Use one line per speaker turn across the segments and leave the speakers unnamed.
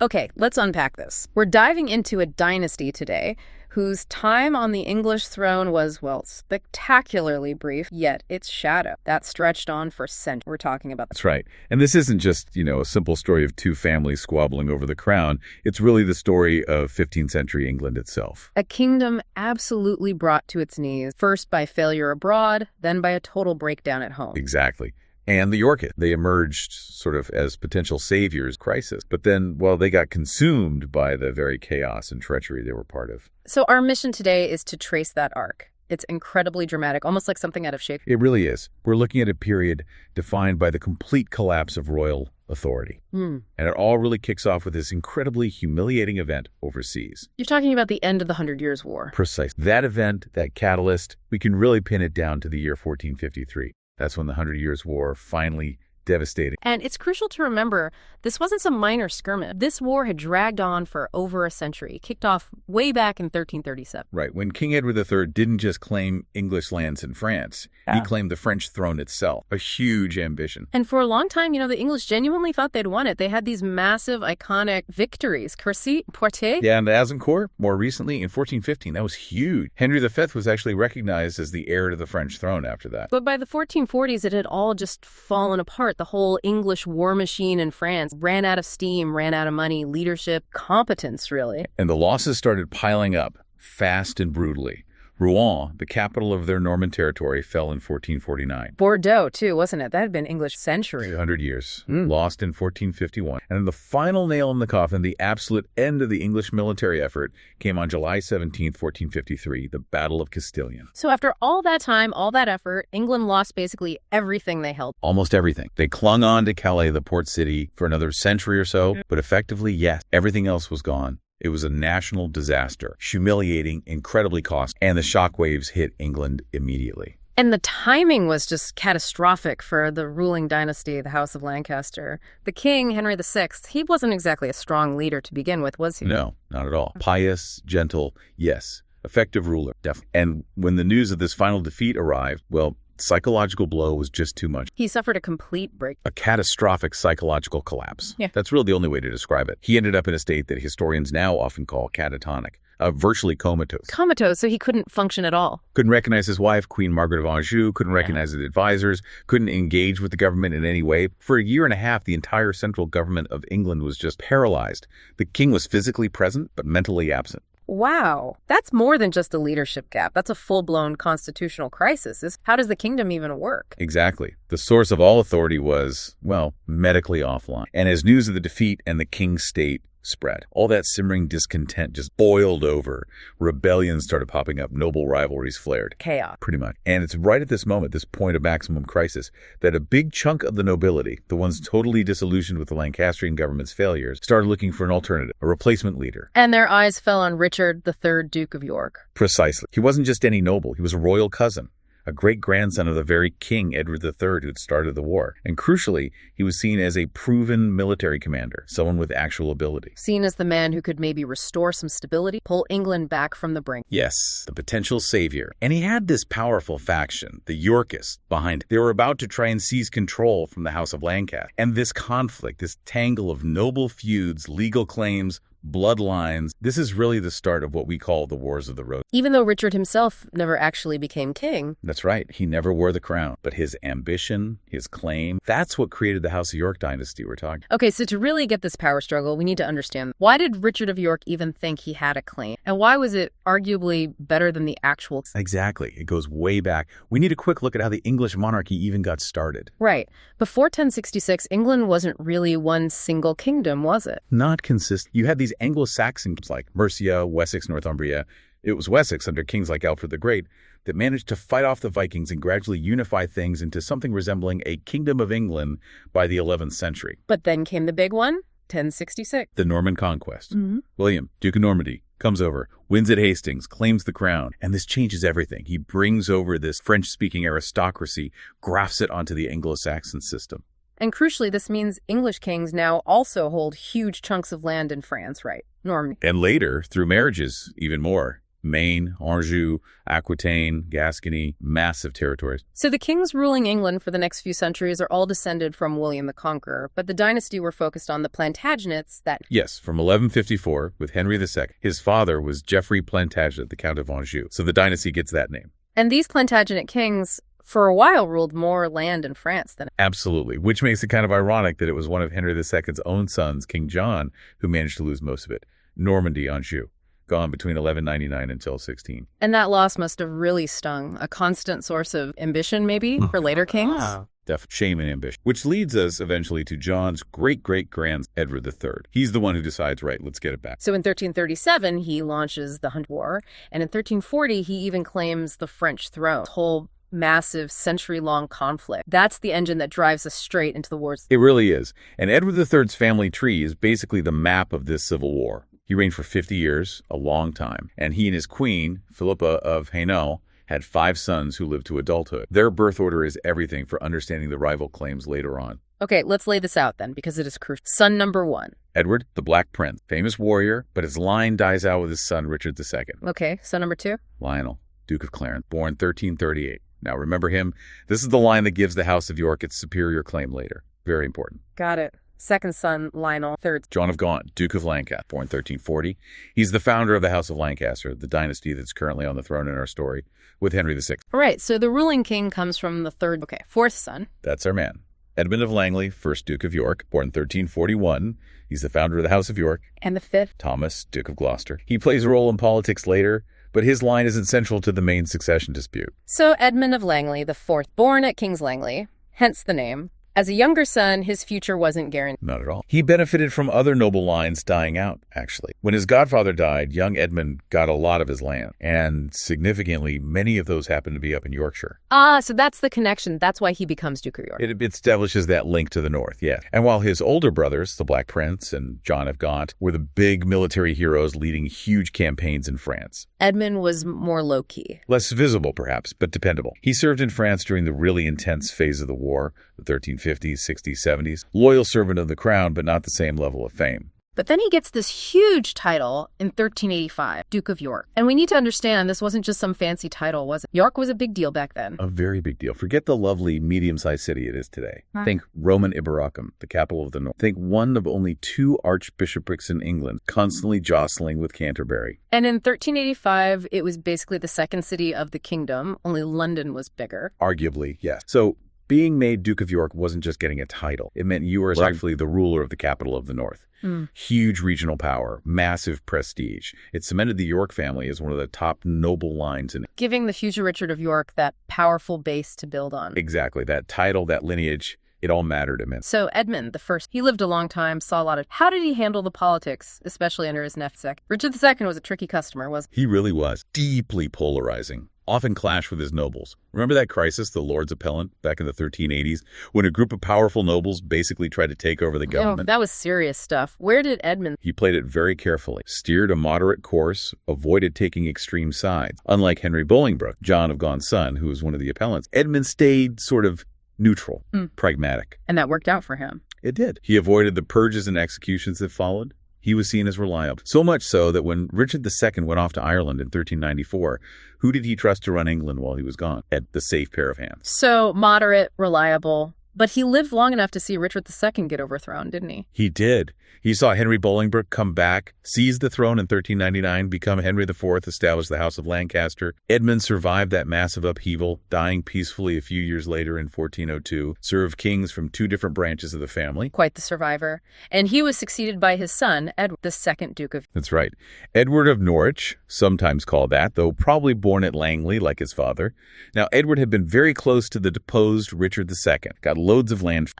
Okay, let's unpack this. We're diving into a dynasty today whose time on the English throne was, well, spectacularly brief, yet its shadow, that stretched on for centuries. We're talking about
That's right. And this isn't just, a simple story of two families squabbling over the crown. It's really the story of 15th century England itself.
a kingdom absolutely brought to its knees, first by failure abroad, then by a total breakdown at home.
Exactly. And the Yorkists, they emerged sort of as potential saviors crisis. But then, well, they got consumed by the very chaos and treachery they were part of.
So our mission today is to trace that arc. It's incredibly dramatic, almost like something out of Shakespeare.
It really is. We're looking at a period defined by the complete collapse of royal authority. And it all really kicks off with this incredibly humiliating event overseas.
You're talking about the end of the 100 Years' War.
Precise. That event, that catalyst, we can really pin it down to the year 1453. That's when the 100 Years' War finally devastated.
And it's crucial to remember, this wasn't some minor skirmish. This war had dragged on for over a century, kicked off way back in 1337.
Right, when King Edward III didn't just claim English lands in France, he claimed the French throne itself, a huge ambition.
And for a long time, the English genuinely thought they'd won it. They had these massive, iconic victories. Crecy, Poitiers.
Yeah, and Azincourt, more recently, in 1415, that was huge. Henry V was actually recognized as the heir to the French throne after that.
But by the 1440s, it had all just fallen apart. The whole English war machine in France ran out of steam, ran out of money, leadership, competence, really.
And the losses started piling up fast and brutally. Rouen, the capital of their Norman territory, fell in 1449.
Bordeaux, too, wasn't it? That had been English century.
200 years. Lost in 1451. And then the final nail in the coffin, the absolute end of the English military effort, came on July 17th, 1453, the Battle of Castilian.
So after all that time, all that effort, England lost basically everything they held.
Almost everything. They clung on to Calais, the port city, for another century or so, but effectively, yes, everything else was gone. It was a national disaster, humiliating, incredibly costly, and the shockwaves hit England immediately.
And the timing was just catastrophic for the ruling dynasty, the House of Lancaster. The king, Henry VI, he wasn't exactly a strong leader to begin with, was he?
No, not at all. Pious, gentle, yes. Effective ruler, definitely. And when the news of this final defeat arrived, well, psychological blow was just too much.
He suffered a complete break.
A catastrophic psychological collapse.
Yeah.
That's really the only way to describe it. He ended up in a state that historians now often call catatonic, virtually comatose.
Comatose, so he couldn't function at all.
Couldn't recognize his wife, Queen Margaret of Anjou, couldn't recognize his advisors, couldn't engage with the government in any way. For a year and a half, the entire central government of England was just paralyzed. The king was physically present, but mentally absent.
Wow, that's more than just a leadership gap. That's a full-blown constitutional crisis. How does the kingdom even work?
Exactly. The source of all authority was, well, medically offline. And as news of the defeat and the king's state spread, all that simmering discontent just boiled over. Rebellions started popping up. Noble rivalries flared.
Chaos.
Pretty much. And it's right at this moment, this point of maximum crisis, that a big chunk of the nobility, the ones totally disillusioned with the Lancastrian government's failures, started looking for an alternative, a replacement leader.
And their eyes fell on Richard III, Duke of York.
Precisely. He wasn't just any noble. He was a royal cousin, a great-grandson of the very King Edward III who had started the war. And crucially, he was seen as a proven military commander, someone with actual ability.
Seen as the man who could maybe restore some stability, pull England back from the brink.
Yes, the potential savior. And he had this powerful faction, the Yorkists, behind him. They were about to try and seize control from the House of Lancaster. And this conflict, this tangle of noble feuds, legal claims, bloodlines, this is really the start of what we call the Wars of the Roses.
Even though Richard himself never actually became king.
That's right. He never wore the crown. But his ambition, his claim, that's what created the House of York dynasty we're talking.
Okay, so to really get this power struggle, we need to understand, why did Richard of York even think he had a claim? And why was it arguably better than the actual?
Exactly. It goes way back. We need a quick look at how the English monarchy even got started.
Right. Before 1066, England wasn't really one single kingdom, was it?
Not consistent. You had these Anglo-Saxons like Mercia, Wessex, Northumbria. It was Wessex under kings like Alfred the Great that managed to fight off the Vikings and gradually unify things into something resembling a Kingdom of England by the 11th century.
But then came the big one, 1066.
The Norman Conquest. William, Duke of Normandy, comes over, wins at Hastings, claims the crown, and this changes everything. He brings over this French-speaking aristocracy, grafts it onto the Anglo-Saxon system.
And crucially, this means English kings now also hold huge chunks of land in France, right? Normandy.
And later, through marriages, even more. Maine, Anjou, Aquitaine, Gascony, massive territories.
So the kings ruling England for the next few centuries are all descended from William the Conqueror, but the dynasty were focused on the Plantagenets that...
Yes, from 1154 with Henry II. His father was Geoffrey Plantagenet, the Count of Anjou. So the dynasty gets that name.
And these Plantagenet kings, for a while, ruled more land in France than...
Absolutely, which makes it kind of ironic that it was one of Henry II's own sons, King John, who managed to lose most of it. Normandy, Anjou. Gone between 1199 until 16.
And that loss must have really stung. A constant source of ambition, maybe, for later kings?
Definitely shame and ambition. Which leads us eventually to John's great-great-grand Edward III. He's the one who decides, right, let's get it back.
So in 1337, he launches the Hunt War, and in 1340, he even claims the French throne. Whole massive century-long conflict. That's the engine that drives us straight into the wars.
It really is. And Edward III's family tree is basically the map of this civil war. He reigned for 50 years, a long time, and he and his queen, Philippa of Hainault, had 5 sons who lived to adulthood. Their birth order is everything for understanding the rival claims later on.
Okay, let's lay this out then, because it is crucial. Son number 1.
Edward, the Black Prince, famous warrior, but his line dies out with his son, Richard II.
Okay, son number 2.
Lionel, Duke of Clarence, born 1338. Now remember him. This is the line that gives the House of York its superior claim later. Very important.
Got it. Second son, Lionel. Third,
John of Gaunt, Duke of Lancaster, born 1340. He's the founder of the House of Lancaster, the dynasty that's currently on the throne in our story, with Henry VI.
All right, so the ruling king comes from the third, fourth son.
That's our man. Edmund of Langley, first Duke of York, born 1341. He's the founder of the House of York.
And the fifth?
Thomas, Duke of Gloucester. He plays a role in politics later, but his line isn't central to the main succession dispute.
So Edmund of Langley, the fourth, born at King's Langley, hence the name. As a younger son, his future wasn't guaranteed.
Not at all. He benefited from other noble lines dying out, actually. When his godfather died, young Edmund got a lot of his land, and significantly, many of those happened to be up in Yorkshire.
Ah, so that's the connection. That's why he becomes Duke of York.
It establishes that link to the north, yes. And while his older brothers, the Black Prince and John of Gaunt, were the big military heroes leading huge campaigns in France.
Edmund was more low-key.
Less visible, perhaps, but dependable. He served in France during the really intense phase of the war, the 1350s, 60s, 70s. Loyal servant of the crown, but not the same level of fame.
But then he gets this huge title in 1385, Duke of York. And we need to understand this wasn't just some fancy title, was it? York was a big deal back then.
A very big deal. Forget the lovely medium-sized city it is today. Think Roman Iberacum, the capital of the north. Think one of only 2 archbishoprics in England, constantly jostling with Canterbury.
And in 1385, it was basically the second city of the kingdom, only London was bigger.
Arguably, yes. So being made Duke of York wasn't just getting a title. It meant you were actually the ruler of the capital of the north. Huge regional power, massive prestige. It cemented the York family as one of the top noble lines in it.
Giving the future Richard of York that powerful base to build on.
Exactly. That title, that lineage, it all mattered to him.
So Edmund the First, he lived a long time, saw a lot of... How did he handle the politics, especially under his nephew? Richard II was a tricky customer, wasn't he?
He really was. Deeply polarizing. Often clashed with his nobles. Remember that crisis, the Lords Appellant, back in the 1380s, when a group of powerful nobles basically tried to take over the government?
That was serious stuff. Where did Edmund...
He played it very carefully, steered a moderate course, avoided taking extreme sides. Unlike Henry Bolingbroke, John of Gaunt's son, who was one of the appellants, Edmund stayed sort of neutral, pragmatic.
And that worked out for him.
It did. He avoided the purges and executions that followed. He was seen as reliable. So much so that when Richard II went off to Ireland in 1394, who did he trust to run England while he was gone? Had the safe pair of hands.
So moderate, reliable. But he lived long enough to see Richard II get overthrown, didn't he?
He did. He saw Henry Bolingbroke come back, seize the throne in 1399, become Henry IV, establish the House of Lancaster. Edmund survived that massive upheaval, dying peacefully a few years later in 1402, served kings from 2 different branches of the family.
Quite the survivor. And he was succeeded by his son, Edward, the second Duke of...
That's right. Edward of Norwich, sometimes called that, though probably born at Langley like his father. Now, Edward had been very close to the deposed Richard II, got loads of land.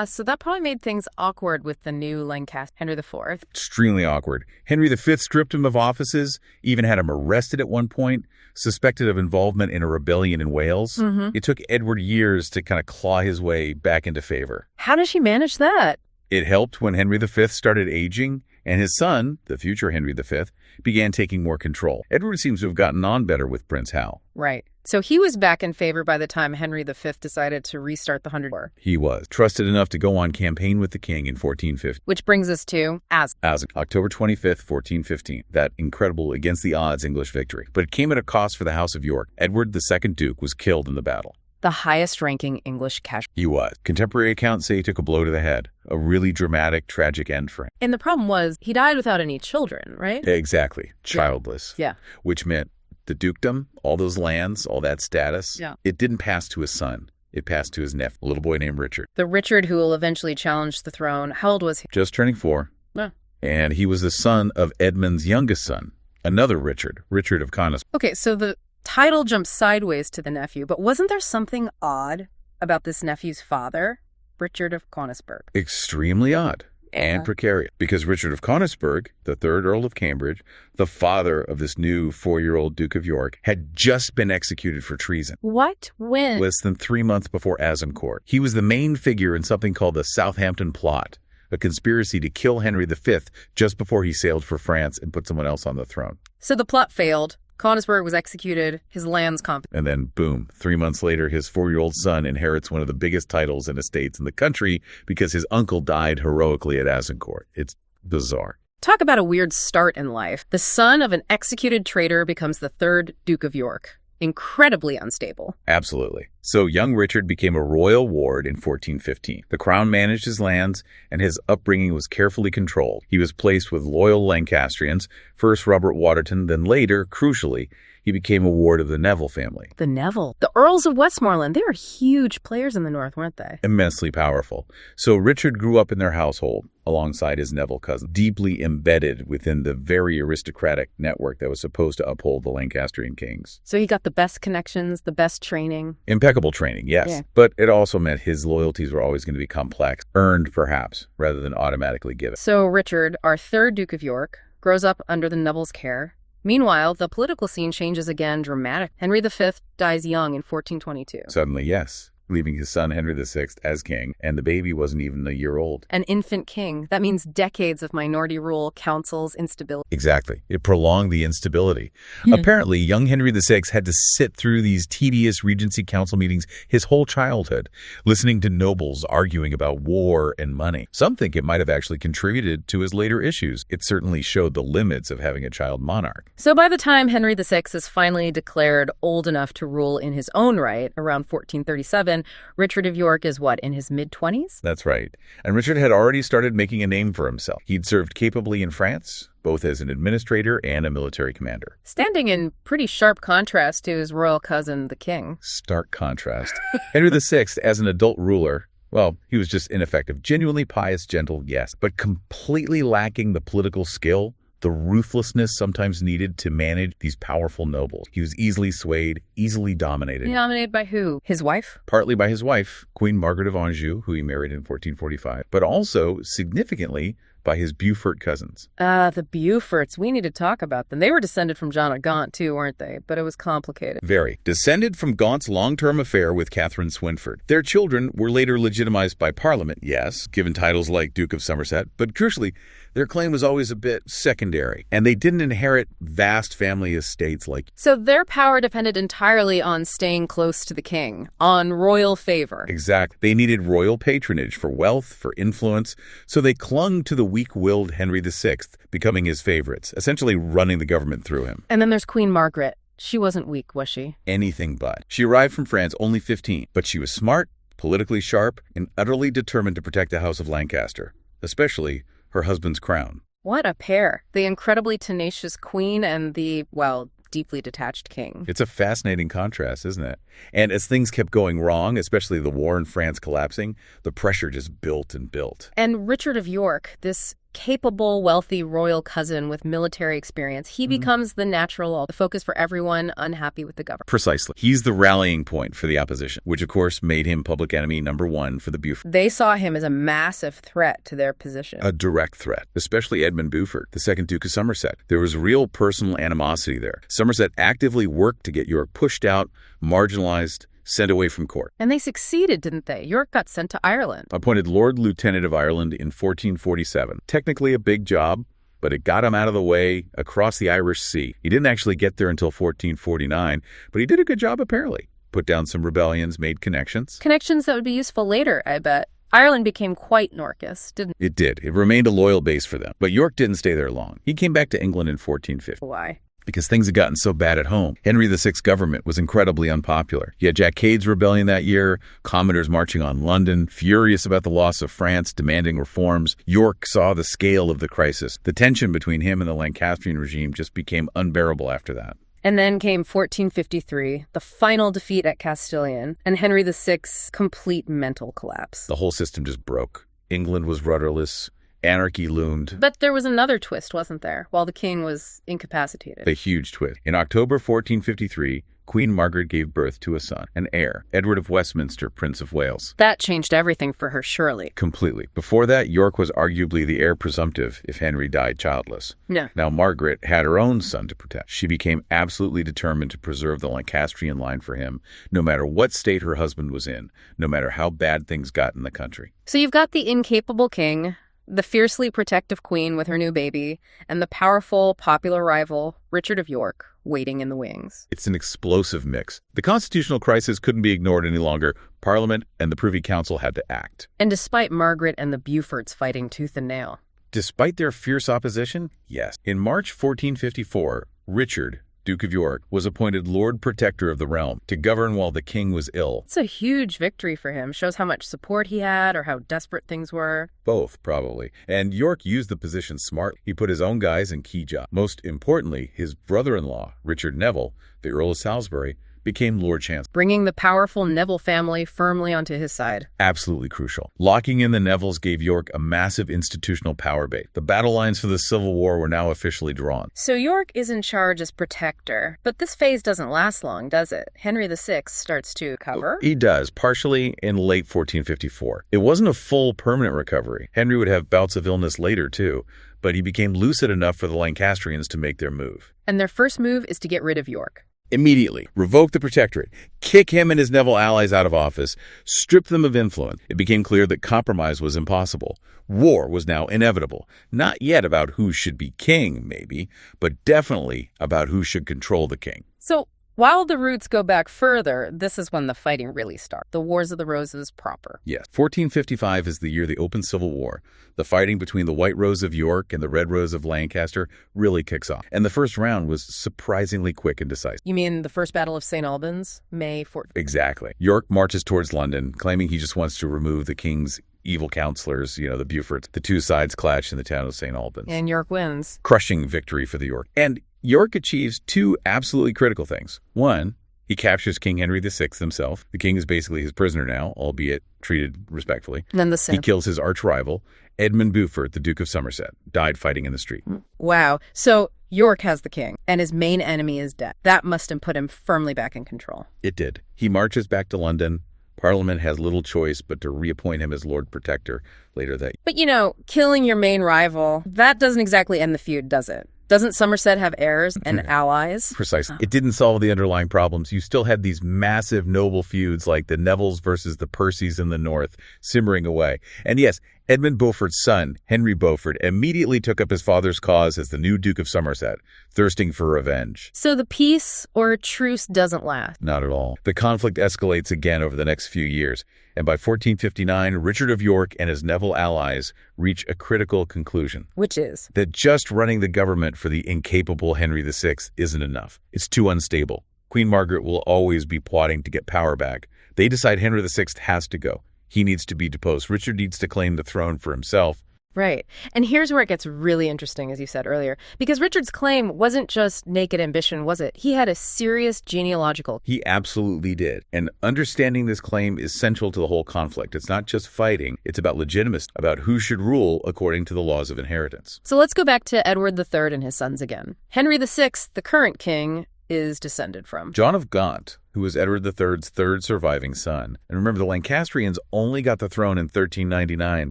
So that probably made things awkward with the new Lancaster, Henry IV.
Extremely awkward. Henry V stripped him of offices, even had him arrested at one point, suspected of involvement in a rebellion in Wales. It took Edward years to kind of claw his way back into favor.
How did she manage that?
It helped when Henry V started aging, and his son, the future Henry V, began taking more control. Edward seems to have gotten on better with Prince Hal.
Right. So he was back in favor by the time Henry V decided to restart the Hundred War.
He was trusted enough to go on campaign with the king in 1450.
Which brings us to
October 25th, 1415, that incredible against-the-odds English victory. But it came at a cost for the House of York. Edward, the second Duke, was killed in the battle.
The highest-ranking English casualty.
He was. Contemporary accounts say he took a blow to the head. A really dramatic, tragic end for him.
And the problem was, he died without any children, right?
Exactly. Childless.
Yeah.
Which meant the dukedom, all those lands, all that status, it didn't pass to his son. It passed to his nephew, a little boy named Richard.
The Richard who will eventually challenge the throne. How old was he?
Just turning 4.
Yeah.
And he was the son of Edmund's youngest son, another Richard, Richard of Connaught.
Okay, so the title jumps sideways to the nephew, but wasn't there something odd about this nephew's father, Richard of Connaught?
Extremely odd and precarious, because Richard of Connaught, the third Earl of Cambridge, the father of this new 4-year-old Duke of York, had just been executed for treason.
What? When?
Less than 3 months before Azincourt. He was the main figure in something called the Southampton Plot, a conspiracy to kill Henry V just before he sailed for France and put someone else on the throne.
So the plot failed. Connaught was executed, his lands confiscated.
And then, boom, 3 months later, his 4-year-old son inherits one of the biggest titles and estates in the country because his uncle died heroically at Azincourt. It's bizarre.
Talk about a weird start in life. The son of an executed traitor becomes the third Duke of York. Incredibly unstable.
Absolutely. So young Richard became a royal ward in 1415. The crown managed his lands, and his upbringing was carefully controlled. He was placed with loyal Lancastrians, first Robert Waterton, then later, crucially, he became a ward of the Neville family.
The Neville. The Earls of Westmoreland, they were huge players in the North, weren't they?
Immensely powerful. So Richard grew up in their household alongside his Neville cousin, deeply embedded within the very aristocratic network that was supposed to uphold the Lancastrian kings.
So he got the best connections, the best training.
Impeccable training, yes.
Yeah.
But it also meant his loyalties were always going to be complex, earned perhaps, rather than automatically given.
So Richard, our third Duke of York, grows up under the Neville's care. Meanwhile, the political scene changes again dramatically. Henry V dies young in 1422.
Suddenly, yes, leaving his son Henry VI as king, and the baby wasn't even a year old.
An infant king. That means decades of minority rule, councils, instability.
Exactly. It prolonged the instability. Apparently, young Henry VI had to sit through these tedious Regency Council meetings his whole childhood, listening to nobles arguing about war and money. Some think it might have actually contributed to his later issues. It certainly showed the limits of having a child monarch.
So by the time Henry VI is finally declared old enough to rule in his own right, around 1437, Richard of York is what, in his mid-20s?
That's right. And Richard had already started making a name for himself. He'd served capably in France, both as an administrator and a military commander.
Standing in pretty sharp contrast to his royal cousin, the king.
Stark contrast. Henry VI, as an adult ruler, well, he was just ineffective. Genuinely pious, gentle, yes, but completely lacking the political skill, the ruthlessness sometimes needed to manage these powerful nobles. He was easily swayed, easily dominated.
Dominated by who? His wife?
Partly by his wife, Queen Margaret of Anjou, who he married in 1445, but also, significantly, by his Beaufort cousins.
The Beauforts. We need to talk about them. They were descended from John of Gaunt, too, weren't they? But it was complicated.
Very. Descended from Gaunt's long-term affair with Catherine Swynford. Their children were later legitimized by Parliament, yes, given titles like Duke of Somerset, but crucially, their claim was always a bit secondary, and they didn't inherit vast family estates like...
So their power depended entirely on staying close to the king, on royal favor.
Exactly. They needed royal patronage for wealth, for influence, so they clung to the weak-willed Henry VI, becoming his favorites, essentially running the government through him.
And then there's Queen Margaret. She wasn't weak, was she?
Anything but. She arrived from France only 15, but she was smart, politically sharp, and utterly determined to protect the House of Lancaster, especially her husband's crown.
What a pair. The incredibly tenacious queen and the, well, deeply detached king.
It's a fascinating contrast, isn't it? And as things kept going wrong, especially the war in France collapsing, the pressure just built and built.
And Richard of York, this capable, wealthy royal cousin with military experience, he becomes the the focus for everyone unhappy with the government.
Precisely. He's the rallying point for the opposition, which of course made him public enemy number 1 for the Beaufort.
They saw him as a massive threat to their position.
A direct threat, especially Edmund Beaufort, the second Duke of Somerset. There was real personal animosity there. Somerset actively worked to get York pushed out, marginalized, sent away from court.
And they succeeded, didn't they? York got sent to Ireland.
Appointed Lord Lieutenant of Ireland in 1447. Technically a big job, but it got him out of the way across the Irish Sea. He didn't actually get there until 1449, but he did a good job apparently. Put down some rebellions, made connections.
Connections that would be useful later, I bet. Ireland became quite Yorkist, didn't it?
It did. It remained a loyal base for them. But York didn't stay there long. He came back to England in 1450.
Why?
Because things had gotten so bad at home. Henry VI's government was incredibly unpopular. You had Jack Cade's rebellion that year, commoners marching on London, furious about the loss of France, demanding reforms. York saw the scale of the crisis. The tension between him and the Lancastrian regime just became unbearable after that.
And then came 1453, the final defeat at Castilian, and Henry VI's complete mental collapse.
The whole system just broke. England was rudderless. Anarchy loomed.
But there was another twist, wasn't there, while the king was incapacitated?
A huge twist. In October 1453, Queen Margaret gave birth to a son, an heir, Edward of Westminster, Prince of Wales.
That changed everything for her, surely.
Completely. Before that, York was arguably the heir presumptive if Henry died childless.
Yeah.
Now, Margaret had her own son to protect. She became absolutely determined to preserve the Lancastrian line for him, no matter what state her husband was in, no matter how bad things got in the country.
So you've got the incapable king, the fiercely protective queen with her new baby, and the powerful, popular rival, Richard of York, waiting in the wings.
It's an explosive mix. The constitutional crisis couldn't be ignored any longer. Parliament and the Privy Council had to act.
And despite Margaret and the Beauforts fighting tooth and nail.
Despite their fierce opposition, yes. In March 1454, Richard, Duke of York, was appointed Lord Protector of the realm to govern while the king was ill.
It's a huge victory for him. Shows how much support he had or how desperate things were.
Both, probably. And York used the position smart. He put his own guys in key jobs. Most importantly, his brother-in-law, Richard Neville, the Earl of Salisbury, became Lord Chancellor.
Bringing the powerful Neville family firmly onto his side.
Absolutely crucial. Locking in the Nevilles gave York a massive institutional power base. The battle lines for the Civil War were now officially drawn.
So York is in charge as protector, but this phase doesn't last long, does it? Henry VI starts to recover?
He does, partially in late 1454. It wasn't a full permanent recovery. Henry would have bouts of illness later, too, but he became lucid enough for the Lancastrians to make their move.
And their first move is to get rid of York.
Immediately, revoke the protectorate, kick him and his Neville allies out of office, strip them of influence. It became clear that compromise was impossible. War was now inevitable. Not yet about who should be king, maybe, but definitely about who should control the king.
So, while the roots go back further, this is when the fighting really starts. The Wars of the Roses proper.
Yes. 1455 is the year the open Civil War. The fighting between the White Rose of York and the Red Rose of Lancaster really kicks off. And the first round was surprisingly quick and decisive.
You mean the First Battle of St. Albans, May 14th?
Exactly. York marches towards London, claiming he just wants to remove the king's evil counselors, the Beauforts. The two sides clash in the town of St. Albans.
And York wins.
Crushing victory for the York. And York achieves two absolutely critical things. One, he captures King Henry VI himself. The king is basically his prisoner now, albeit treated respectfully.
And then the sin.
He kills his arch-rival, Edmund Beaufort, the Duke of Somerset, died fighting in the street.
Wow. So York has the king, and his main enemy is dead. That must have put him firmly back in control.
It did. He marches back to London. Parliament has little choice but to reappoint him as Lord Protector later that year.
But, killing your main rival, that doesn't exactly end the feud, does it? Doesn't Somerset have heirs and allies?
Precisely. It didn't solve the underlying problems. You still had these massive noble feuds like the Nevilles versus the Percys in the north simmering away. And yes, Edmund Beaufort's son, Henry Beaufort, immediately took up his father's cause as the new Duke of Somerset, thirsting for revenge.
So the peace or truce doesn't last?
Not at all. The conflict escalates again over the next few years. And by 1459, Richard of York and his Neville allies reach a critical conclusion.
Which is?
That just running the government for the incapable Henry VI isn't enough. It's too unstable. Queen Margaret will always be plotting to get power back. They decide Henry VI has to go. He needs to be deposed. Richard needs to claim the throne for himself.
Right. And here's where it gets really interesting, as you said earlier, because Richard's claim wasn't just naked ambition, was it? He had a serious genealogical.
He absolutely did. And understanding this claim is central to the whole conflict. It's not just fighting. It's about legitimacy, about who should rule according to the laws of inheritance.
So let's go back to Edward III and his sons again. Henry VI, the current king, is descended from
John of Gaunt, who was Edward III's third surviving son. And remember, the Lancastrians only got the throne in 1399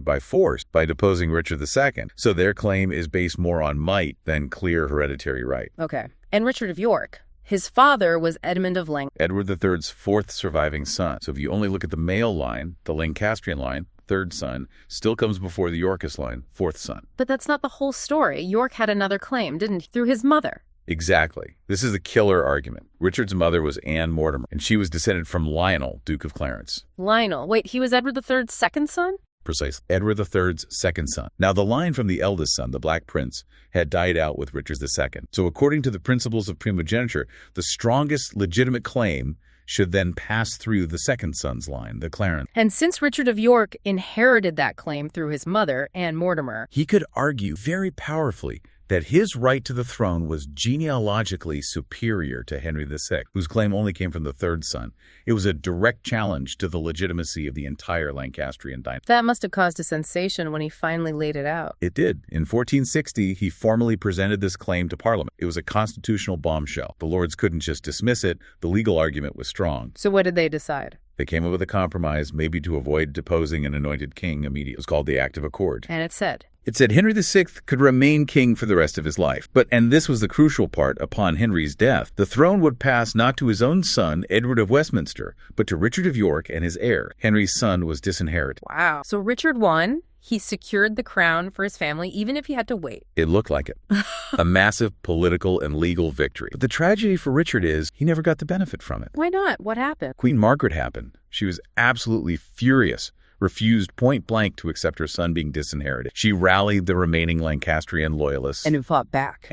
by force by deposing Richard II. So their claim is based more on might than clear hereditary right.
Okay. And Richard of York, his father was Edmund of Langley.
Edward III's fourth surviving son. So if you only look at the male line, the Lancastrian line, third son, still comes before the Yorkist line, fourth son.
But that's not the whole story. York had another claim, didn't he? Through his mother.
Exactly. This is the killer argument. Richard's mother was Anne Mortimer, and she was descended from Lionel, Duke of Clarence.
Lionel. Wait, he was Edward III's second son?
Precisely. Edward III's second son. Now, the line from the eldest son, the Black Prince, had died out with Richard II. So according to the principles of primogeniture, the strongest legitimate claim should then pass through the second son's line, the Clarence.
And since Richard of York inherited that claim through his mother, Anne Mortimer,
he could argue very powerfully that his right to the throne was genealogically superior to Henry VI, whose claim only came from the third son. It was a direct challenge to the legitimacy of the entire Lancastrian dynasty.
that must have caused a sensation when he finally laid it out.
It did. In 1460, he formally presented this claim to Parliament. It was a constitutional bombshell. The Lords couldn't just dismiss it. The legal argument was strong.
So what did they decide?
They came up with a compromise, maybe to avoid deposing an anointed king immediately. It was called the Act of Accord.
And it said,
Henry VI could remain king for the rest of his life. But, and this was the crucial part, upon Henry's death, the throne would pass not to his own son, Edward of Westminster, but to Richard of York and his heir. Henry's son was disinherited.
wow. So Richard won. He secured the crown for his family, even if he had to wait.
It looked like it. A massive political and legal victory. But the tragedy for Richard is he never got the benefit from it.
Why not? What happened?
Queen Margaret happened. She was absolutely furious, refused point blank to accept her son being disinherited. She rallied the remaining Lancastrian loyalists
And who fought back.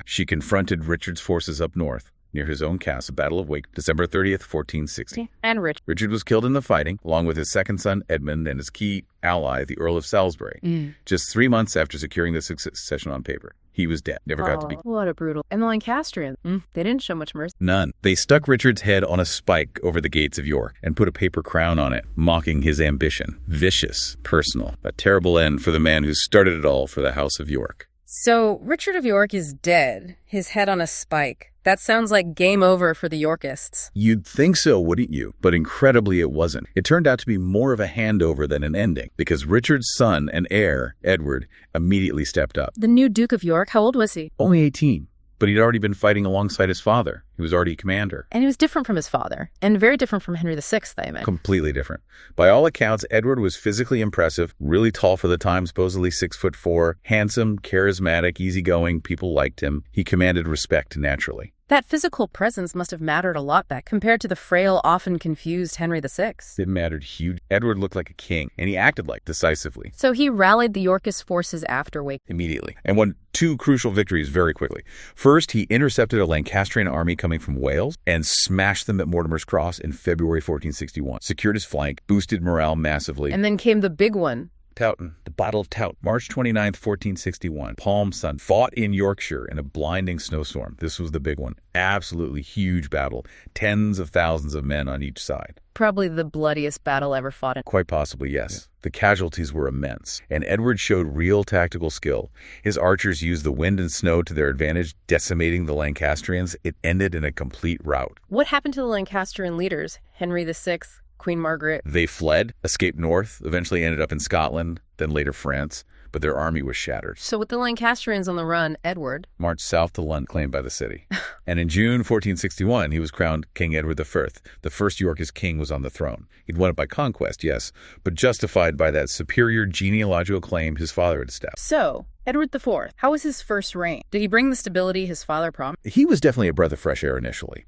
She confronted Richard's forces up north, near his own castle, Battle of Wake, December 30th, 1460.
And
Richard was killed in the fighting, along with his second son, Edmund, and his key ally, the Earl of Salisbury. Just 3 months after securing the succession on paper. He was dead. Never got to be.
What a brutal. And the Lancastrians, they didn't show much mercy.
None. They stuck Richard's head on a spike over the gates of York and put a paper crown on it, mocking his ambition. Vicious, personal. A terrible end for the man who started it all for the House of York.
So Richard of York is dead, his head on a spike. That sounds like game over for the Yorkists.
You'd think so, wouldn't you? But incredibly, it wasn't. It turned out to be more of a handover than an ending, because Richard's son and heir, Edward, immediately stepped up.
The new Duke of York, how old was he?
Only 18, but he'd already been fighting alongside his father. He was already commander.
And he was different from his father, and very different from Henry VI, I imagine.
Completely different. By all accounts, Edward was physically impressive, really tall for the time, supposedly 6'4", handsome, charismatic, easygoing. People liked him. He commanded respect naturally.
That physical presence must have mattered a lot back compared to the frail, often confused Henry VI.
It mattered huge. Edward looked like a king, and he acted like decisively.
So he rallied the Yorkist forces after Wake.
Immediately, and won 2 crucial victories very quickly. First, he intercepted a Lancastrian army coming from Wales and smashed them at Mortimer's Cross in February 1461. Secured his flank, boosted morale massively.
And then came the big one.
Towton, the Battle of Towton, March 29th, 1461. Palm Sun, fought in Yorkshire in a blinding snowstorm. This was the big one. Absolutely huge battle. Tens of thousands of men on each side.
Probably the bloodiest battle ever fought in.
Quite possibly, yes. The casualties were immense, and Edward showed real tactical skill. His archers used the wind and snow to their advantage, decimating the Lancastrians. It ended in a complete rout.
What happened to the Lancastrian leaders? Henry VI, Queen Margaret?
They fled, escaped north, eventually ended up in Scotland, then later France, but their army was shattered.
So with the Lancastrians on the run, Edward
marched south to London, claimed by the city. And in June 1461, he was crowned King Edward I. The first Yorkist king was on the throne. He'd won it by conquest, yes, but justified by that superior genealogical claim his father had established.
So, Edward IV, how was his first reign? Did he bring the stability his father promised?
He was definitely a breath of fresh air initially.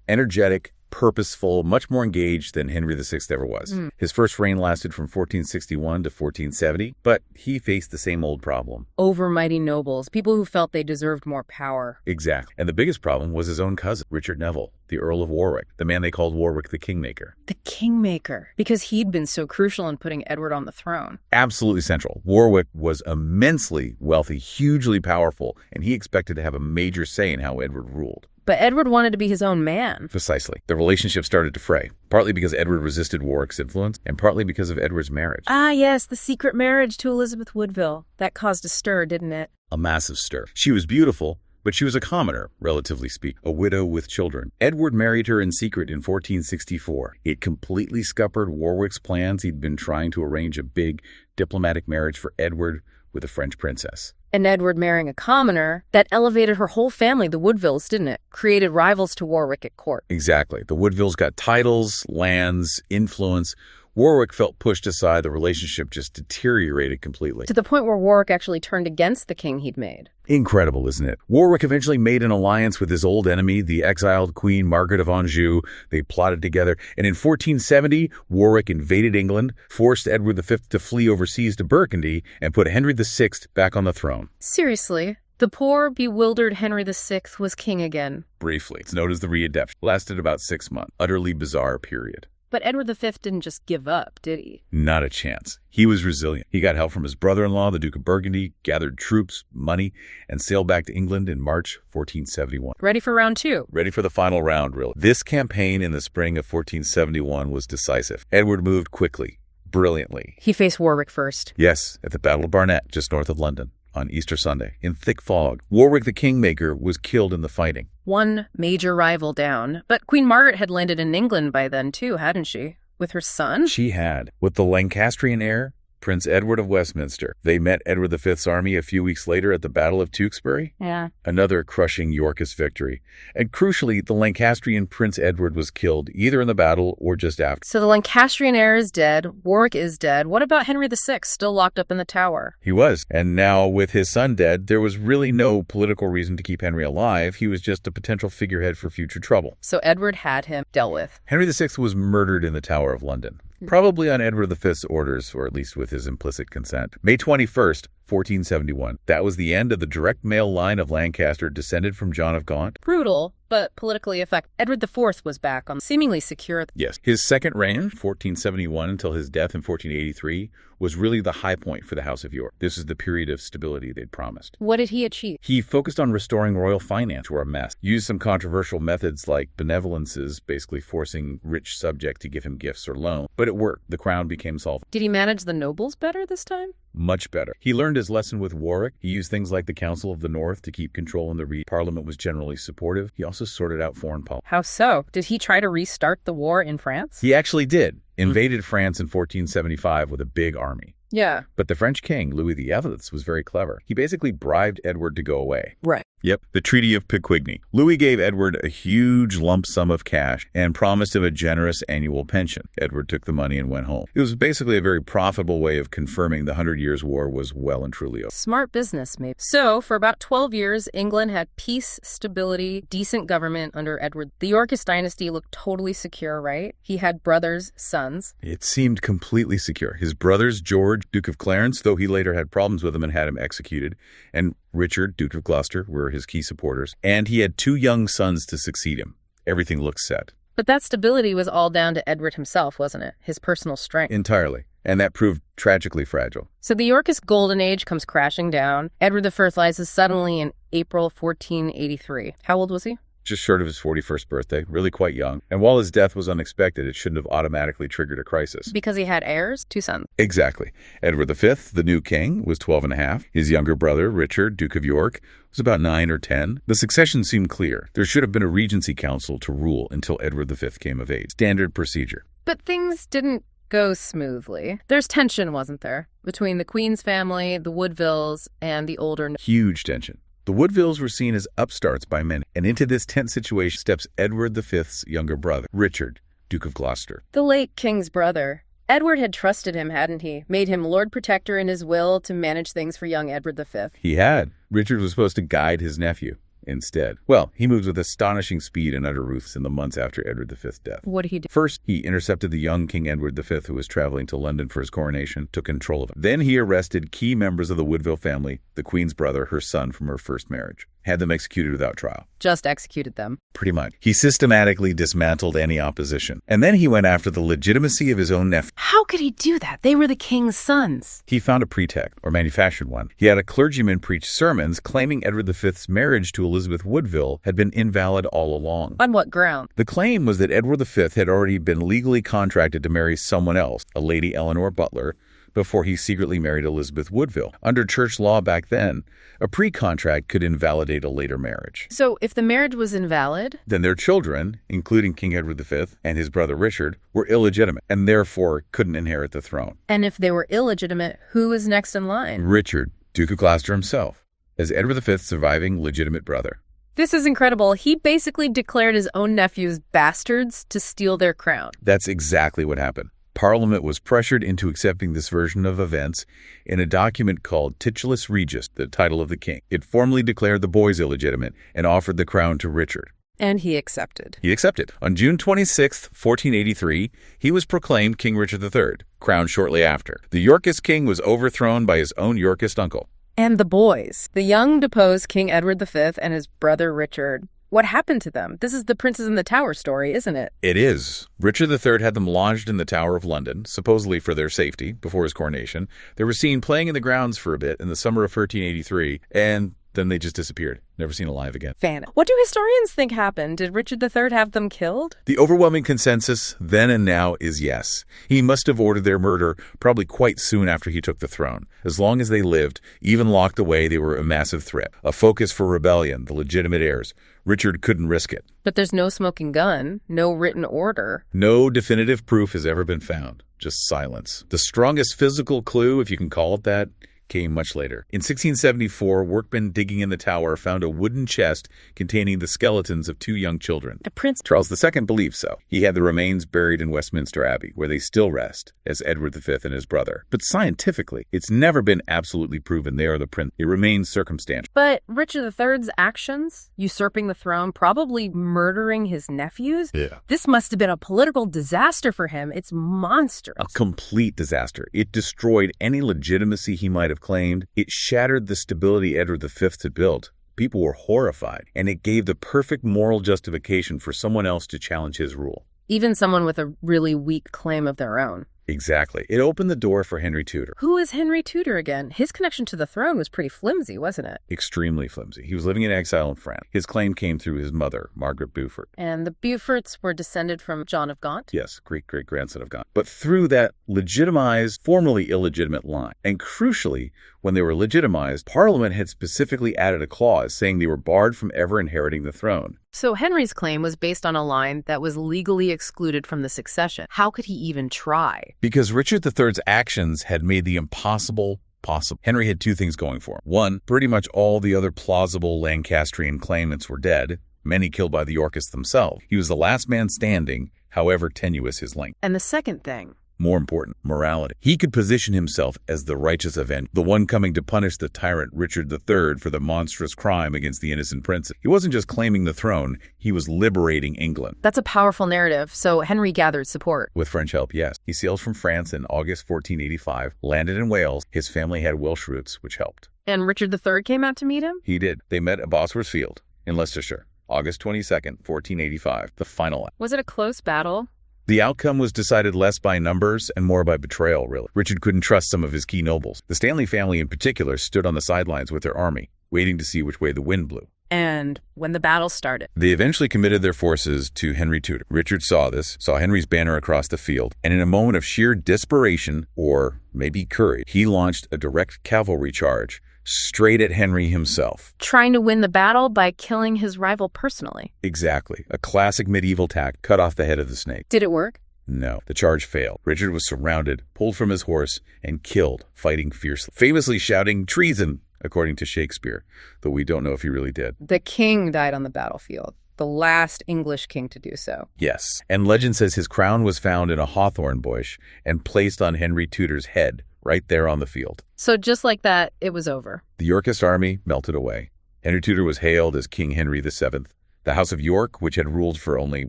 Energetic, purposeful, much more engaged than Henry VI ever was. His first reign lasted from 1461 to 1470, but he faced the same old problem.
Overmighty nobles, people who felt they deserved more power.
Exactly. And the biggest problem was his own cousin, Richard Neville, the Earl of Warwick, the man they called Warwick the Kingmaker.
The Kingmaker, because he'd been so crucial in putting Edward on the throne.
Absolutely central. Warwick was immensely wealthy, hugely powerful, and he expected to have a major say in how Edward ruled.
But Edward wanted to be his own man.
Precisely. The relationship started to fray, partly because Edward resisted Warwick's influence, and partly because of Edward's marriage.
Ah, yes, the secret marriage to Elizabeth Woodville. That caused a stir, didn't it?
A massive stir. She was beautiful, but she was a commoner, relatively speaking, a widow with children. Edward married her in secret in 1464. It completely scuppered Warwick's plans. He'd been trying to arrange a big diplomatic marriage for Edward with a French princess.
And Edward marrying a commoner, that elevated her whole family, the Woodvilles, didn't it? Created rivals to Warwick at court.
Exactly. The Woodvilles got titles, lands, influence. Warwick felt pushed aside. The relationship just deteriorated completely.
To the point where Warwick actually turned against the king he'd made.
Incredible, isn't it? Warwick eventually made an alliance with his old enemy, the exiled Queen Margaret of Anjou. They plotted together, and in 1470, Warwick invaded England, forced Edward V to flee overseas to Burgundy, and put Henry VI back on the throne.
Seriously? The poor, bewildered Henry VI was king again.
Briefly. It's known as the Readaptation. Lasted about 6 months. Utterly bizarre period.
But Edward V didn't just give up, did he?
Not a chance. He was resilient. He got help from his brother-in-law, the Duke of Burgundy, gathered troops, money, and sailed back to England in March 1471.
Ready for round 2.
Ready for the final round, really. This campaign in the spring of 1471 was decisive. Edward moved quickly, brilliantly.
He faced Warwick first.
Yes, at the Battle of Barnet, just north of London, on Easter Sunday. In thick fog, Warwick the Kingmaker was killed in the fighting.
One major rival down. But Queen Margaret had landed in England by then too, hadn't she? With her son?
She had. With the Lancastrian heir, Prince Edward of Westminster. They met Edward V's army a few weeks later at the Battle of Tewkesbury.
Yeah.
Another crushing Yorkist victory. And crucially, the Lancastrian Prince Edward was killed either in the battle or just after.
So the Lancastrian heir is dead. Warwick is dead. What about Henry VI, still locked up in the Tower?
He was. And now, with his son dead, there was really no political reason to keep Henry alive. He was just a potential figurehead for future trouble.
So Edward had him dealt with.
Henry VI was murdered in the Tower of London. Probably on Edward V's orders, or at least with his implicit consent. May 21st, 1471. That was the end of the direct male line of Lancaster descended from John of Gaunt.
Brutal, but politically effective. Edward IV was back on seemingly secure.
Yes. His second reign, 1471 until his death in 1483, was really the high point for the House of York. This is the period of stability they'd promised.
What did he achieve?
He focused on restoring royal finance, which were a mess. Used some controversial methods like benevolences, basically forcing rich subjects to give him gifts or loans. But it worked. The crown became solvent.
Did he manage the nobles better this time?
Much better. He learned his lesson with Warwick. He used things like the Council of the North to keep control in the region. Parliament was generally supportive. He also sorted out foreign policy.
How so? Did he try to restart the war in France?
He actually did. Invaded France in 1475 with a big army.
Yeah.
But the French king, Louis XI, was very clever. He basically bribed Edward to go away.
Right.
Yep, the Treaty of Picquigny. Louis gave Edward a huge lump sum of cash and promised him a generous annual pension. Edward took the money and went home. It was basically a very profitable way of confirming the 100 Years' War was well and truly over.
Smart business, maybe. So, for about 12 years, England had peace, stability, decent government under Edward. The Yorkist dynasty looked totally secure, right? He had brothers, sons.
It seemed completely secure. His brothers, George, Duke of Clarence, though he later had problems with him and had him executed, and Richard, Duke of Gloucester, were his key supporters. And he had 2 young sons to succeed him. Everything looked set.
But that stability was all down to Edward himself, wasn't it? His personal strength.
Entirely. And that proved tragically fragile.
So the Yorkist golden age comes crashing down. Edward I lies suddenly in April 1483. How old was he?
Just short of his 41st birthday, really quite young. And while his death was unexpected, it shouldn't have automatically triggered a crisis.
Because he had heirs? 2 sons.
Exactly. Edward V, the new king, was 12 and a half. His younger brother, Richard, Duke of York, was about 9 or 10. The succession seemed clear. There should have been a regency council to rule until Edward V came of age. Standard procedure.
But things didn't go smoothly. There's tension, wasn't there? Between the Queen's family, the Woodvilles, and the older...
Huge tension. The Woodvilles were seen as upstarts by many, and into this tense situation steps Edward V's younger brother, Richard, Duke of Gloucester.
The late king's brother. Edward had trusted him, hadn't he? Made him Lord Protector in his will to manage things for young Edward V.
He had. Richard was supposed to guide his nephew. Instead. Well, he moved with astonishing speed and utter ruthlessness in the months after Edward V's death.
What did he do?
First, he intercepted the young King Edward V, who was traveling to London for his coronation, took control of him. Then he arrested key members of the Woodville family, the Queen's brother, her son from her first marriage. Had them executed without trial.
Just executed them.
Pretty much. He systematically dismantled any opposition. And then he went after the legitimacy of his own nephew.
How could he do that? They were the king's sons.
He found a pretext, or manufactured one. He had a clergyman preach sermons claiming Edward V's marriage to Elizabeth Woodville had been invalid all along.
On what ground?
The claim was that Edward V had already been legally contracted to marry someone else, a Lady Eleanor Butler, before he secretly married Elizabeth Woodville. Under church law back then, a pre-contract could invalidate a later marriage.
So if the marriage was invalid?
Then their children, including King Edward V and his brother Richard, were illegitimate and therefore couldn't inherit the throne.
And if they were illegitimate, who was next in line?
Richard, Duke of Gloucester himself, as Edward V's surviving legitimate brother.
This is incredible. He basically declared his own nephews bastards to steal their crown.
That's exactly what happened. Parliament was pressured into accepting this version of events in a document called Titulus Regis, the title of the king. It formally declared the boys illegitimate and offered the crown to Richard.
And he accepted.
He accepted. On June 26, 1483, he was proclaimed King Richard III, crowned shortly after. The Yorkist king was overthrown by his own Yorkist uncle.
And the boys. The young deposed King Edward V and his brother Richard. What happened to them? This is the Princes in the Tower story, isn't it?
It is. Richard III had them lodged in the Tower of London, supposedly for their safety, before his coronation. They were seen playing in the grounds for a bit in the summer of 1383, and then they just disappeared. Never seen alive again.
What do historians think happened? Did Richard III have them killed?
The overwhelming consensus then and now is yes. He must have ordered their murder probably quite soon after he took the throne. As long as they lived, even locked away, they were a massive threat, a focus for rebellion, the legitimate heirs. Richard couldn't risk it.
But there's no smoking gun, no written order.
No definitive proof has ever been found, just silence. The strongest physical clue, if you can call it that, came much later. In 1674, workmen digging in the tower found a wooden chest containing the skeletons of two young children.
Prince
Charles II believed so. He had the remains buried in Westminster Abbey, where they still rest, as Edward V and his brother. But scientifically, it's never been absolutely proven they are the prince. It remains circumstantial.
But Richard III's actions, usurping the throne, probably murdering his nephews, this must have been a political disaster for him. It's monstrous.
A complete disaster. It destroyed any legitimacy he might have claimed. It shattered the stability Edward V had built. People were horrified, and it gave the perfect moral justification for someone else to challenge his rule.
Even someone with a really weak claim of their own.
Exactly. It opened the door for Henry Tudor.
Who is Henry Tudor again? His connection to the throne was pretty flimsy, wasn't it?
Extremely flimsy. He was living in exile in France. His claim came through his mother, Margaret Beaufort.
And the Beauforts were descended from John of Gaunt?
Yes, great-great-grandson of Gaunt. But through that legitimized, formerly illegitimate line. And crucially, when they were legitimized, Parliament had specifically added a clause saying they were barred from ever inheriting the throne.
So Henry's claim was based on a line that was legally excluded from the succession. How could he even try?
Because Richard III's actions had made the impossible possible. Henry had two things going for him. One, pretty much all the other plausible Lancastrian claimants were dead, many killed by the Yorkists themselves. He was the last man standing, however tenuous his length.
And the second thing,
more important, morality. He could position himself as the righteous avenger, the one coming to punish the tyrant Richard III for the monstrous crime against the innocent princes. He wasn't just claiming the throne, he was liberating England.
That's a powerful narrative, so Henry gathered support.
With French help, yes. He sailed from France in August 1485, landed in Wales. His family had Welsh roots, which helped.
And Richard III came out to meet him?
He did. They met at Bosworth Field in Leicestershire, August 22nd, 1485, the final act.
Was it a close battle?
The outcome was decided less by numbers and more by betrayal, really. Richard couldn't trust some of his key nobles. The Stanley family in particular stood on the sidelines with their army, waiting to see which way the wind blew.
And when the battle started,
they eventually committed their forces to Henry Tudor. Richard saw this, saw Henry's banner across the field, and in a moment of sheer desperation, or maybe courage, he launched a direct cavalry charge straight at Henry himself.
Trying to win the battle by killing his rival personally.
Exactly. A classic medieval tact, cut off the head of the snake.
Did it work?
No. The charge failed. Richard was surrounded, pulled from his horse, and killed, fighting fiercely, famously shouting, "Treason!" according to Shakespeare, though we don't know if he really did.
The king died on the battlefield, the last English king to do so.
Yes, and legend says his crown was found in a hawthorn bush and placed on Henry Tudor's head, right there on the field.
So just like that, it was over.
The Yorkist army melted away. Henry Tudor was hailed as King Henry VII. The House of York, which had ruled for only,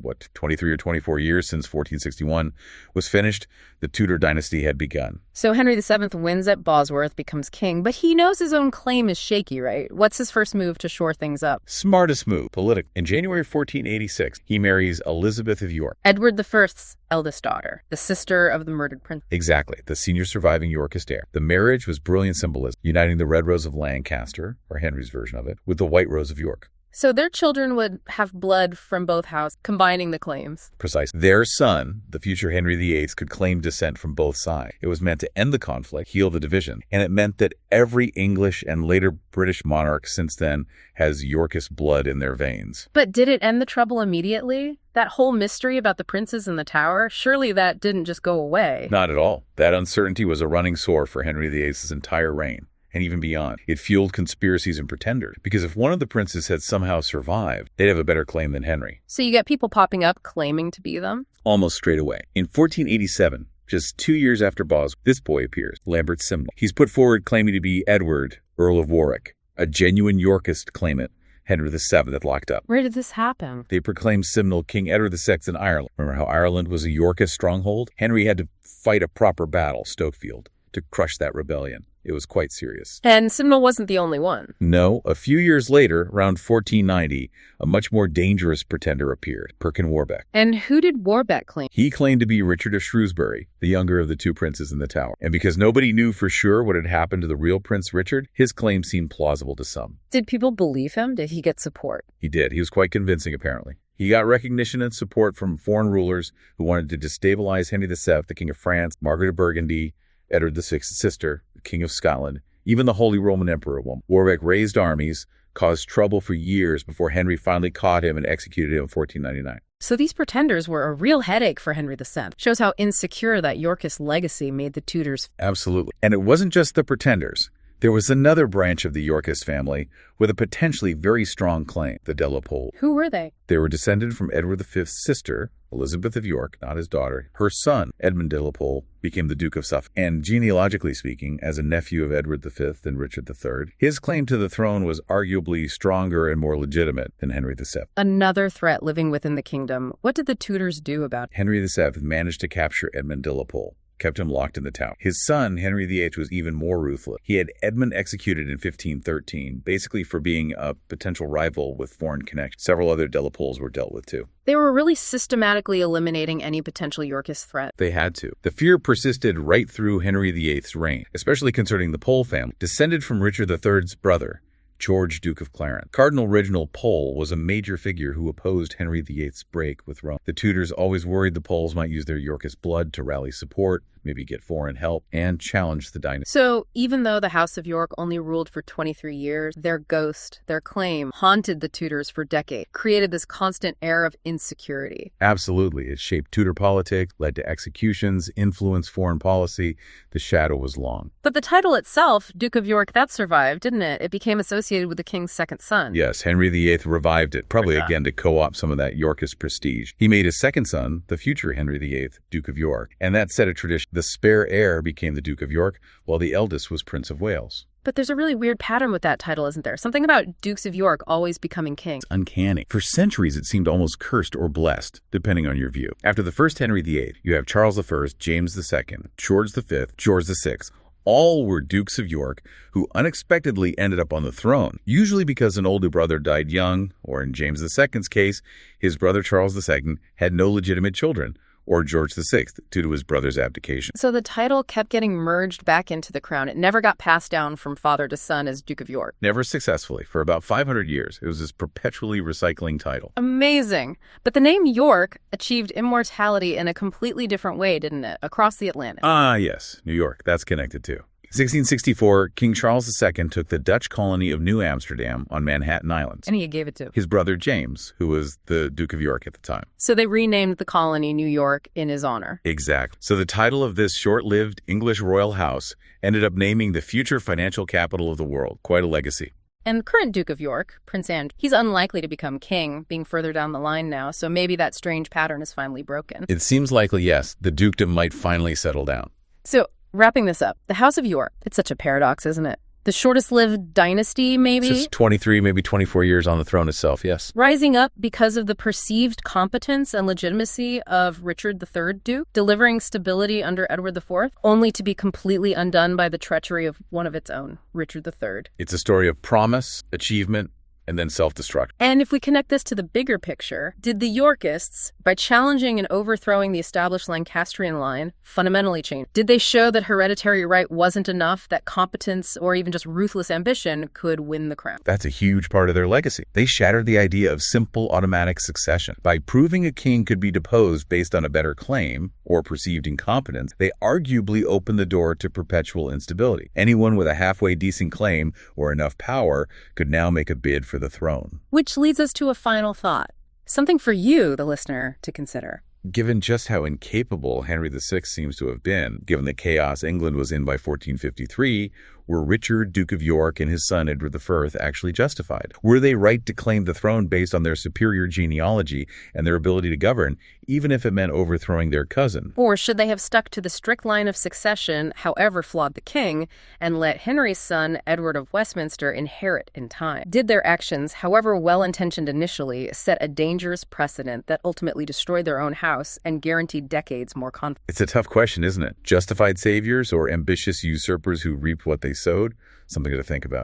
23 or 24 years since 1461, was finished. The Tudor dynasty had begun.
So Henry VII wins at Bosworth, becomes king, but he knows his own claim is shaky, right? What's his first move to shore things up?
Smartest move, political. In January 1486, he marries Elizabeth of York.
Edward I's eldest daughter, the sister of the murdered prince.
Exactly, the senior surviving Yorkist heir. The marriage was brilliant symbolism, uniting the red rose of Lancaster, or Henry's version of it, with the white rose of York.
So their children would have blood from both houses, combining the claims.
Precisely. Their son, the future Henry VIII, could claim descent from both sides. It was meant to end the conflict, heal the division, and it meant that every English and later British monarch since then has Yorkist blood in their veins.
But did it end the trouble immediately? That whole mystery about the princes in the tower, surely that didn't just go away.
Not at all. That uncertainty was a running sore for Henry VIII's entire reign. And even beyond. It fueled conspiracies and pretenders, because if one of the princes had somehow survived, they'd have a better claim than Henry.
So you get people popping up claiming to be them?
Almost straight away. In 1487, Just 2 years after Bosworth, this boy appears, Lambert Simnel. He's put forward claiming to be Edward, Earl of Warwick, a genuine Yorkist claimant Henry VII had locked up.
Where did this happen?
They proclaimed Simnel King Edward VI in Ireland. Remember how Ireland was a Yorkist stronghold? Henry had to fight a proper battle, Stokefield, to crush that rebellion. It was quite serious.
And Simnel wasn't the only one.
No, a few years later, around 1490, a much more dangerous pretender appeared, Perkin Warbeck.
And who did Warbeck claim?
He claimed to be Richard of Shrewsbury, the younger of the two princes in the Tower. And because nobody knew for sure what had happened to the real Prince Richard, his claim seemed plausible to some.
Did people believe him? Did he get support?
He did. He was quite convincing, apparently. He got recognition and support from foreign rulers who wanted to destabilize Henry VII, the King of France, Margaret of Burgundy, Edward VI's sister, the King of Scotland, even the Holy Roman Emperor. Warbeck raised armies, caused trouble for years before Henry finally caught him and executed him in 1499.
So these pretenders were a real headache for Henry VII. Shows how insecure that Yorkist legacy made the Tudors.
Absolutely. And it wasn't just the pretenders. There was another branch of the Yorkist family with a potentially very strong claim, the de la Pole.
Who were they?
They were descended from Edward V's sister, Elizabeth of York, not his daughter. Her son, Edmund de la Pole, became the Duke of Suffolk. And genealogically speaking, as a nephew of Edward V and Richard III, his claim to the throne was arguably stronger and more legitimate than Henry VII.
Another threat living within the kingdom. What did the Tudors do about it?
Henry VII managed to capture Edmund de la Pole, kept him locked in the Tower. His son, Henry VIII, was even more ruthless. He had Edmund executed in 1513, basically for being a potential rival with foreign connections. Several other de la Poles were dealt with, too.
They were really systematically eliminating any potential Yorkist threat.
They had to. The fear persisted right through Henry VIII's reign, especially concerning the Pole family, descended from Richard III's brother, George, Duke of Clarence. Cardinal Reginald Pole was a major figure who opposed Henry VIII's break with Rome. The Tudors always worried the Poles might use their Yorkist blood to rally support, maybe get foreign help, and challenge the dynasty.
So even though the House of York only ruled for 23 years, their ghost, their claim, haunted the Tudors for decades, created this constant air of insecurity.
Absolutely. It shaped Tudor politics, led to executions, influenced foreign policy. The shadow was long.
But the title itself, Duke of York, that survived, didn't it? It became associated with the king's second son.
Yes, Henry VIII revived it, probably again to co-opt some of that Yorkist prestige. He made his second son, the future Henry VIII, Duke of York, and that set a tradition. The spare heir became the Duke of York, while the eldest was Prince of Wales.
But there's a really weird pattern with that title, isn't there? Something about Dukes of York always becoming king.
It's uncanny. For centuries, it seemed almost cursed or blessed, depending on your view. After the first Henry VIII, you have Charles I, James II, George V, George VI. All were Dukes of York who unexpectedly ended up on the throne, usually because an older brother died young, or in James II's case, his brother Charles II had no legitimate children, or George VI, due to his brother's abdication.
So the title kept getting merged back into the crown. It never got passed down from father to son as Duke of York.
Never successfully. For about 500 years, it was this perpetually recycling title.
Amazing. But the name York achieved immortality in a completely different way, didn't it? Across the Atlantic.
Ah, yes. New York. That's connected too. 1664, King Charles II took the Dutch colony of New Amsterdam on Manhattan Island.
And he gave it to
his brother James, who was the Duke of York at the time.
So they renamed the colony New York in his honor.
Exactly. So the title of this short-lived English royal house ended up naming the future financial capital of the world. Quite a legacy.
And the current Duke of York, Prince Andrew, he's unlikely to become king, being further down the line now, so maybe that strange pattern is finally broken.
It seems likely, yes, the dukedom might finally settle down.
So, wrapping this up, the House of York, it's such a paradox, isn't it? The shortest-lived dynasty, maybe?
Just 23, maybe 24 years on the throne itself, yes.
Rising up because of the perceived competence and legitimacy of Richard III Duke, delivering stability under Edward IV, only to be completely undone by the treachery of one of its own, Richard III.
It's a story of promise, achievement, and then self-destruct.
And if we connect this to the bigger picture, did the Yorkists, by challenging and overthrowing the established Lancastrian line, fundamentally change? Did they show that hereditary right wasn't enough, that competence or even just ruthless ambition could win the crown?
That's a huge part of their legacy. They shattered the idea of simple automatic succession. By proving a king could be deposed based on a better claim or perceived incompetence, they arguably opened the door to perpetual instability. Anyone with a halfway decent claim or enough power could now make a bid for the throne.
Which leads us to a final thought. Something for you, the listener, to consider.
Given just how incapable Henry VI seems to have been, given the chaos England was in by 1453, Were Richard, Duke of York, and his son Edward I actually justified? Were they right to claim the throne based on their superior genealogy and their ability to govern, even if it meant overthrowing their cousin?
Or should they have stuck to the strict line of succession, however flawed the king, and let Henry's son, Edward of Westminster, inherit in time? Did their actions, however well-intentioned initially, set a dangerous precedent that ultimately destroyed their own house and guaranteed decades more conflict?
It's a tough question, isn't it? Justified saviors or ambitious usurpers who reaped what they sowed? Something to think about.